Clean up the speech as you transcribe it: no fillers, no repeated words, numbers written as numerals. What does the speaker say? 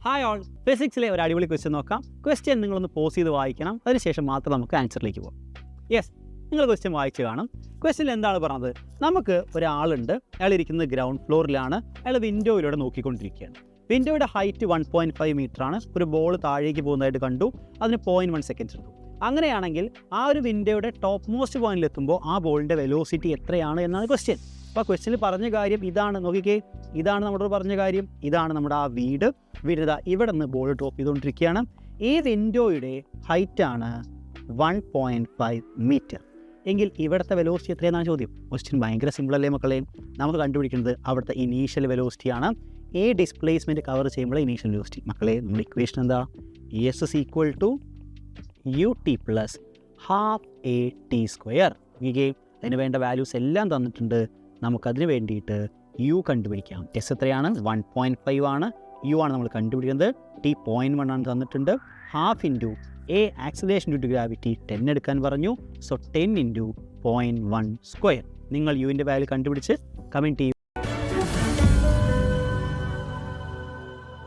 Hi all, ഫിസിക്സിലെ ഒരു അടിപൊളി question നോക്കാം. ക്വസ്റ്റ്യൻ നിങ്ങളൊന്ന് പോസ് ചെയ്ത് വായിക്കണം, അതിനുശേഷം മാത്രം നമുക്ക് ആൻസറിലേക്ക് പോകാം. യെസ്, നിങ്ങൾ ക്വസ്റ്റ്യൻ വായിച്ച് കാണും. ക്വസ്റ്റ്യൻ എന്താണ് പറഞ്ഞത്? നമുക്ക് ഒരാളുണ്ട്, അയാൾ ഇരിക്കുന്നത് ഗ്രൗണ്ട് ഫ്ലോറിലാണ്. അയാൾ വിൻഡോയിലൂടെ നോക്കിക്കൊണ്ടിരിക്കുകയാണ്. വിൻഡോയുടെ ഹൈറ്റ് 1.5 മീറ്ററാണ്. ഒരു ബോൾ താഴേക്ക് പോകുന്നതായിട്ട് കണ്ടു. അതിന് 0.1 സെക്കൻഡ്സ് എടുത്തു. അങ്ങനെയാണെങ്കിൽ ആ ഒരു വിൻഡോയുടെ ടോപ്പ് മോസ്റ്റ് പോയിന്റിലെത്തുമ്പോൾ ആ ബോളിൻ്റെ വെലോസിറ്റി എത്രയാണ് എന്നാണ് ക്വസ്റ്റ്യൻ. അപ്പോൾ ക്വസ്റ്റ്യനിൽ പറഞ്ഞ കാര്യം ഇതാണ്, നോക്കിക്കേ, ഇതാണ് നമ്മുടെ പറഞ്ഞ കാര്യം. ഇതാണ് നമ്മുടെ ആ വീട് ഇവിടെ നിന്ന് ബോൾ ഡ്രോപ്പ് ചെയ്തുകൊണ്ടിരിക്കുകയാണ്. ഈ വിൻഡോയുടെ ഹൈറ്റാണ് 1.5 മീറ്റർ. എങ്കിൽ ഇവിടുത്തെ വെലോസിറ്റി എത്രയെന്നാണ് ചോദ്യം. ക്വസ്റ്റ്യൻ ഭയങ്കര സിമ്പിളല്ലേ മക്കളെ? നമുക്ക് കണ്ടുപിടിക്കുന്നത് അവിടുത്തെ ഇനീഷ്യൽ വെലോസിറ്റിയാണ്. ഈ ഡിസ്പ്ലേസ്മെൻറ്റ് കവർ ചെയ്യുമ്പോൾ ഇനീഷ്യൽ വെലോസിറ്റി. മക്കളെ, നമ്മുടെ ഇക്വേഷൻ എന്താ? S is equal to ut plus half at². അതിന് വേണ്ട വാല്യൂസ് എല്ലാം തന്നിട്ടുണ്ട്. നമുക്കതിന് വേണ്ടിയിട്ട് u കണ്ടുപിടിക്കാം. എസ് എത്രയാണ്? 1.5 ആണ്. u ആണ് നമ്മൾ കണ്ടുപിടിക്കുന്നത്. t 0.1 ആണ് തന്നിട്ടുണ്ട്. Half into a acceleration due to gravity 10 എടുക്കാൻ പറഞ്ഞു. സോ 10 × 0.1². നിങ്ങൾ യുവിൻ്റെ വാല്യൂ കണ്ടുപിടിച്ച് കമൻറ്റ് ചെയ്യും.